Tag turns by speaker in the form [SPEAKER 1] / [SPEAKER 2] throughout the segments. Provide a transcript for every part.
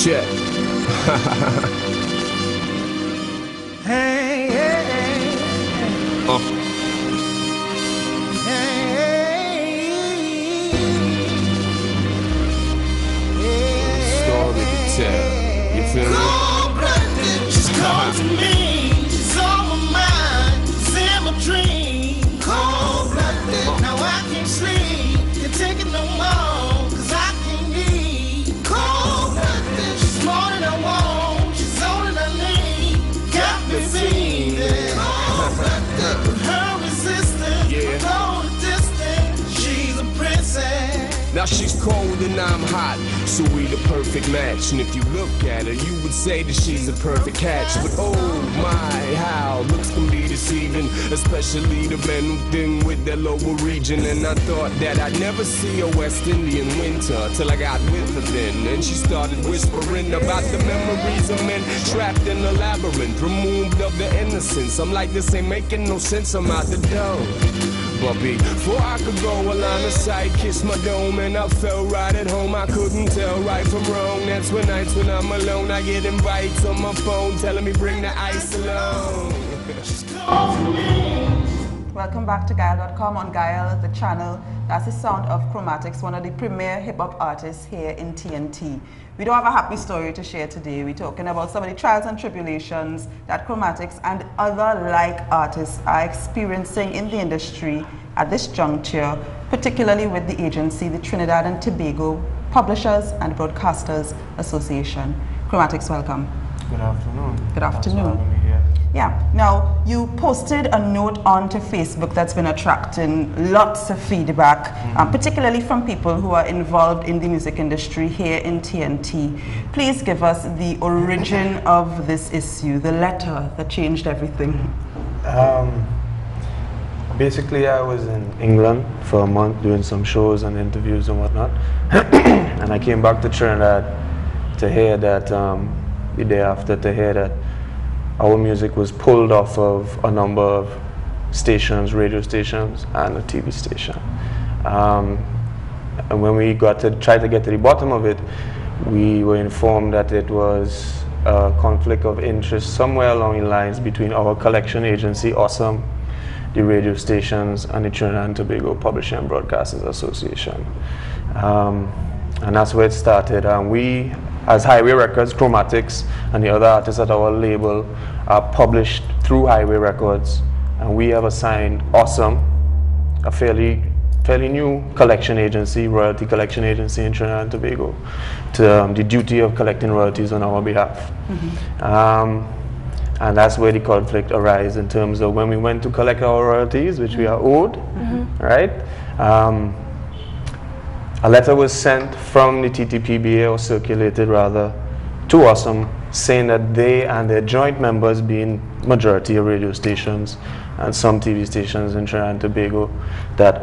[SPEAKER 1] Check.
[SPEAKER 2] Hey, hey, hey.
[SPEAKER 1] Story to tell. You feel me?
[SPEAKER 2] She's close to me. She's on my mind. She's in my dream. Cold-blooded. Now I can't sleep. Can't take it no more. 'Cause I can't eat. Cold-blooded. She's more than I want. She's all that I need. Got me feeling. Cold-blooded. Her resistance.
[SPEAKER 1] Yeah.
[SPEAKER 2] Long distance. She's a princess.
[SPEAKER 1] Now she's cold and I'm hot, so we the perfect match. And if you look at her, you would say that she's a perfect catch. But oh my, how looks can be deceiving, especially the men who thing with their lower region. And I thought that I'd never see a West Indian winter till I got with her then. And she started whispering about the memories of men trapped in a labyrinth, removed of the innocence. I'm like, this ain't making no sense, I'm out the door. But before I could go, a line of sight kissed my dome, and I felt right at home. I couldn't tell right from wrong. That's when nights when I'm alone, I get invites on my phone telling me bring the ice along.
[SPEAKER 3] Welcome back to Gaia.com. On Gaia, the channel, that's the sound of Chromatics, one of the premier hip-hop artists here in TNT. We don't have a happy story to share today. We're talking about some of the trials and tribulations that Chromatics and other like artists are experiencing in the industry at this juncture, particularly with the agency, the Trinidad and Tobago Publishers and Broadcasters Association. Chromatics, welcome.
[SPEAKER 4] Good afternoon.
[SPEAKER 3] Good afternoon.
[SPEAKER 4] Thanks for having me here.
[SPEAKER 3] Yeah. Now, you posted a note onto Facebook that's been attracting lots of feedback, particularly from people who are involved in the music industry here in TNT. Please give us the origin of this issue, the letter that changed everything.
[SPEAKER 4] Basically, I was in England for a month doing some shows and interviews and whatnot. And I came back to Trinidad to hear that, the day after, to hear that our music was pulled off of a number of stations, radio stations, and a TV station. And when we got to try to get to the bottom of it, we were informed that it was a conflict of interest somewhere along the lines between our collection agency, Awesome, the radio stations, and the Trinidad and Tobago Publishing and Broadcasters Association. And that's where it started. We, as Highway Records, Chromatics, and the other artists at our label are published through Highway Records, and we have assigned Awesome, a fairly new collection agency, royalty collection agency in Trinidad and Tobago, to the duty of collecting royalties on our behalf. And that's where the conflict arises in terms of when we went to collect our royalties, which we are owed, right? A letter was sent from the TTPBA, or circulated rather, to Awesome, saying that they and their joint members, being majority of radio stations and some TV stations in Trinidad and Tobago, that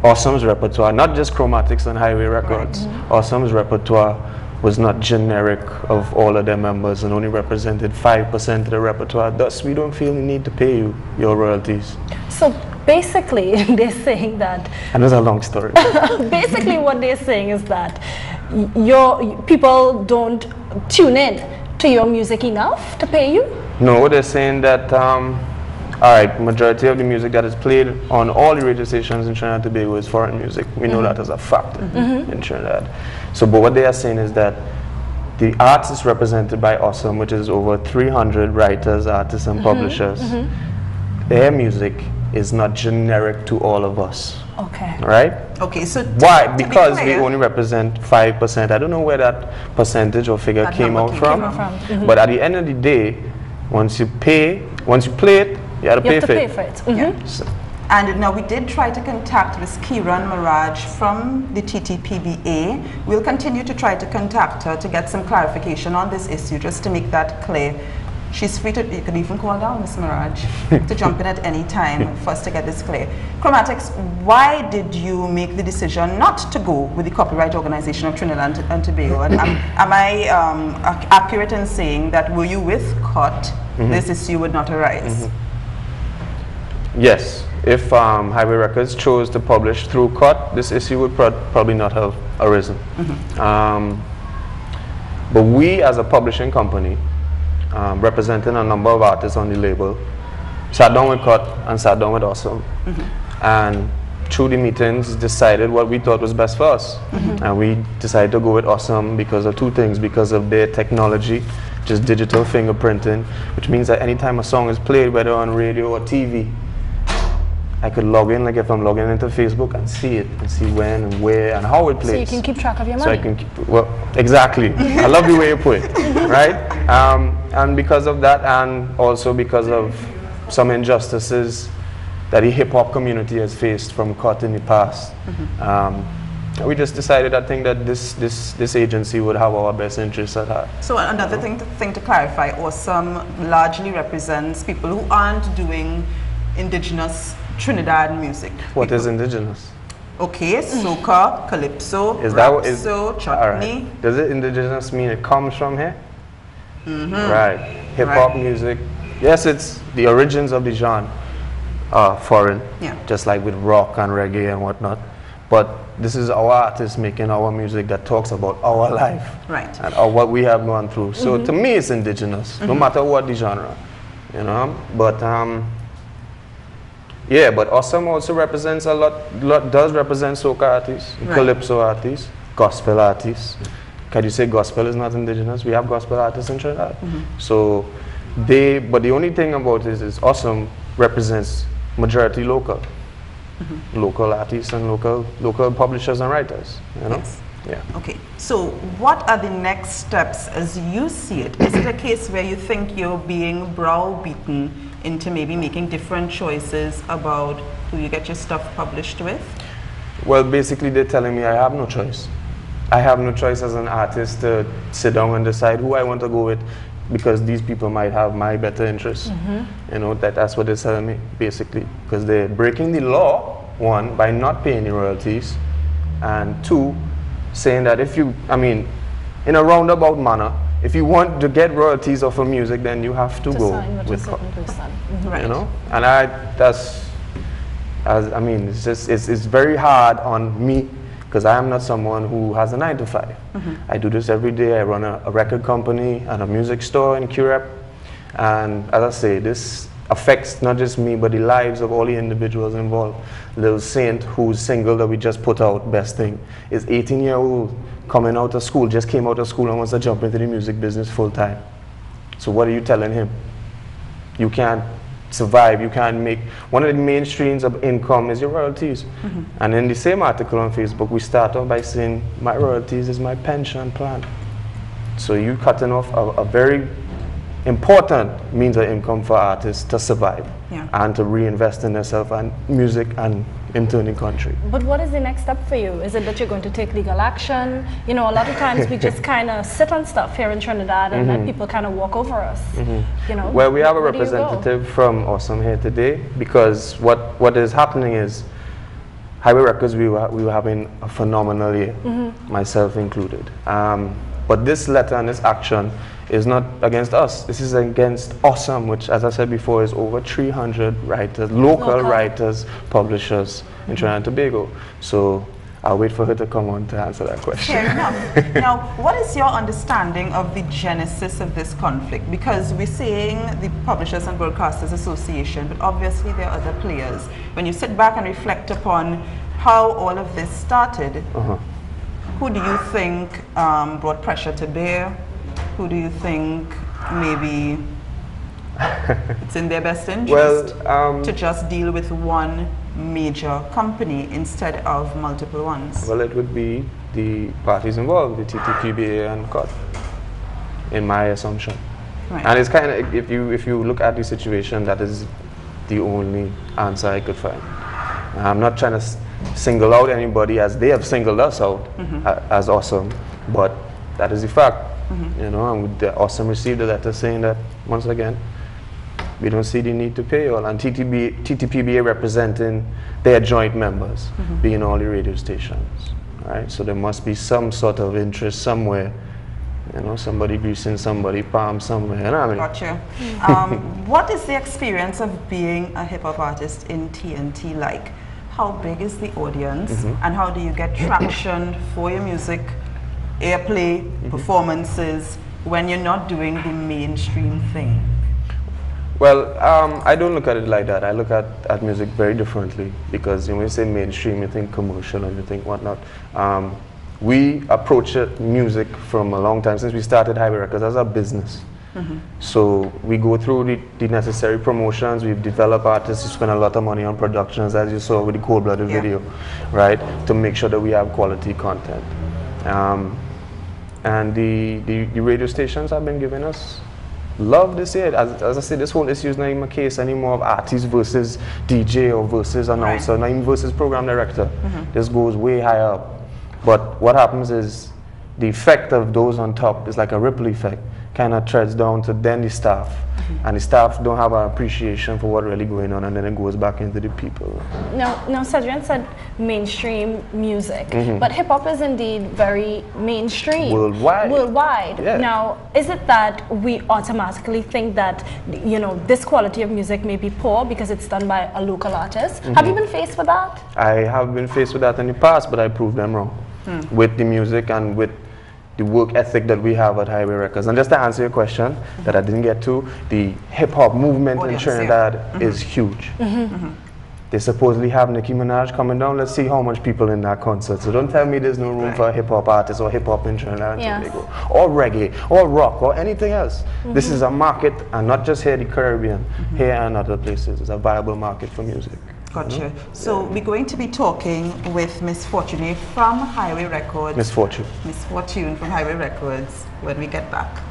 [SPEAKER 4] Awesome's repertoire, not just Chromatics and Highway Records, Awesome's repertoire was not generic of all of their members and only represented 5% of the repertoire. Thus, we don't feel the need to pay you your royalties.
[SPEAKER 5] So basically, they're saying that...
[SPEAKER 4] And it's a long story.
[SPEAKER 5] Basically, what they're saying is that your people don't tune in to your music enough to pay you?
[SPEAKER 4] No, they're saying that, all right, majority of the music that is played on all the radio stations in Trinidad and Tobago is foreign music. We know that as a fact in Trinidad. So, but what they are saying is that the artists represented by Awesome, which is over 300 writers, artists, and publishers, their music is not generic to all of us.
[SPEAKER 5] Okay.
[SPEAKER 4] Right?
[SPEAKER 3] Okay, so
[SPEAKER 4] why? Because we only represent 5%. I don't know where that percentage or figure came out from. But at the end of the day, once you play it, you have to pay for it. So.
[SPEAKER 3] And now we did try to contact Ms. Kiran Maraj from the TTPBA. We'll continue to try to contact her to get some clarification on this issue, just to make that clear. She's free to, you could even call down Ms. Maraj to jump in at any time for us to get this clear. Chromatics, why did you make the decision not to go with the Copyright Organization of Trinidad and Tobago? And am I accurate in saying that were you with COT, this issue would not arise?
[SPEAKER 4] Yes. If Highway Records chose to publish through COT, this issue would probably not have arisen. But But we, as a publishing company, representing a number of artists on the label, sat down with Cut and sat down with Awesome. And through the meetings, decided what we thought was best for us. And we decided to go with Awesome because of two things. Because of their technology, just digital fingerprinting, which means that anytime a song is played, whether on radio or TV, I could log in, like if I'm logging into Facebook, and see it, and see when and where and how it plays.
[SPEAKER 5] So you can keep track of your money.
[SPEAKER 4] So I can keep, well, exactly. I love the way you put it, right? And because of that, and also because of some injustices that the hip-hop community has faced from Cut in the past, we just decided, I think, that this agency would have our best interests at heart.
[SPEAKER 3] So another thing to clarify, Awesome largely represents people who aren't doing indigenous Trinidad music.
[SPEAKER 4] What is indigenous?
[SPEAKER 3] Okay, soca, calypso,
[SPEAKER 4] Is
[SPEAKER 3] rapso, chutney.
[SPEAKER 4] Right. Does it indigenous mean it comes from here? Right. Hip-hop music. Yes, it's the origins of the genre are foreign, just like with rock and reggae and whatnot. But this is our artists making our music that talks about our life, and what we have gone through. So to me, it's indigenous, no matter what the genre, you know. But yeah, but Awesome also represents a lot does represent soca artists, calypso artists, gospel artists. Can you say gospel is not indigenous? We have gospel artists in Trinidad. So but the only thing about it is Awesome represents majority local. Local artists and local publishers and writers, you know?
[SPEAKER 3] Yes.
[SPEAKER 4] Yeah.
[SPEAKER 3] Okay, so what are the next steps as you see it? Is it a case where you think you're being browbeaten into maybe making different choices about who you get your stuff published with?
[SPEAKER 4] Well, basically they're telling me I have no choice. I have no choice as an artist to sit down and decide who I want to go with, because these people might have my better interests. You know, that's what they're telling me, basically. Because they're breaking the law, one, by not paying the royalties, and two, saying that if you, I mean, in a roundabout manner, if you want to get royalties off of music, then you have to go with Cut. You know? And I mean, it's very hard on me, because I am not someone who has a 9-to-5. I do this every day. I run a record company and a music store in Curep. And as I say, this affects not just me, but the lives of all the individuals involved. Lil Saint, who's single that we just put out, Best Thing, is 18-year-old, coming out of school, just came out of school and wants to jump into the music business full time. So what are you telling him? You can't survive, you can't make, one of the main streams of income is your royalties. And in the same article on Facebook, we start off by saying, my royalties is my pension plan. So you cutting off a very important means of income for artists to survive and to reinvest in themselves and music and into the country.
[SPEAKER 5] But what is the next step for you? Is it that you're going to take legal action? You know, a lot of times we just kind of sit on stuff here in Trinidad and let people kind of walk over us. You know,
[SPEAKER 4] well, we have a representative from Awesome here today, because what is happening is Highway Records, we were having a phenomenal year, myself included. But this letter and this action is not against us. This is against Awesome, which, as I said before, is over 300 writers, local writers, publishers in Trinidad and Tobago. So I'll wait for her to come on to answer that question.
[SPEAKER 3] Fair enough. Now, what is your understanding of the genesis of this conflict? Because we're saying the Publishers and Broadcasters Association, but obviously there are other players. When you sit back and reflect upon how all of this started, who do you think brought pressure to bear? Who do you think maybe it's in their best interest to just deal with one major company instead of multiple ones?
[SPEAKER 4] Well, it would be the parties involved, the TTPBA and Cut, in my assumption. And it's kind of, if you look at the situation, that is the only answer I could find. I'm not trying to single out anybody, as they have singled us out as Awesome, but that is the fact. You know, and Awesome received a letter saying that, once again, we don't see the need to pay all, and TTPBA representing their joint members, being all the radio stations, right? So there must be some sort of interest somewhere, you know, somebody greasing somebody palm somewhere, you know what I mean?
[SPEAKER 3] Gotcha. What is the experience of being a hip-hop artist in TNT like? How big is the audience, and how do you get traction for your music airplay, performances, when you're not doing the mainstream thing?
[SPEAKER 4] Well, I don't look at it like that. I look at music very differently, because when you say mainstream, you think commercial and you think whatnot. We approach music from a long time, since we started Highway Records, as a business. So we go through the necessary promotions. We've developed artists who spend a lot of money on productions, as you saw with the Cold-Blooded video, right? To make sure that we have quality content. And the radio stations have been giving us love this year. As I said, this whole issue is not even a case anymore of artist versus DJ or versus announcer, not even versus program director. This goes way higher up. But what happens is the effect of those on top is like a ripple effect, kind of treads down to then the staff. And the staff don't have an appreciation for what really going on, and then it goes back into the people. Now
[SPEAKER 5] Cedrian said mainstream music, but hip hop is indeed very mainstream. Worldwide.
[SPEAKER 4] Yeah.
[SPEAKER 5] Now, is it that we automatically think that, you know, this quality of music may be poor because it's done by a local artist? Have you been faced with that?
[SPEAKER 4] I have been faced with that in the past, but I proved them wrong with the music and with the work ethic that we have at Highway Records. And just to answer your question that I didn't get to, the hip-hop movement in Trinidad is huge. They supposedly have Nicki Minaj coming down. Let's see how much people in that concert. So don't tell me there's no room for a hip-hop artist or hip-hop in Trinidad and Tobago, or reggae, or rock, or anything else. This is a market, and not just here in the Caribbean, here and other places. It's a viable market for music.
[SPEAKER 3] Gotcha. So we're going to be talking with Miss Fortune from Highway Records.
[SPEAKER 4] Miss Fortune.
[SPEAKER 3] Miss Fortune from Highway Records when we get back.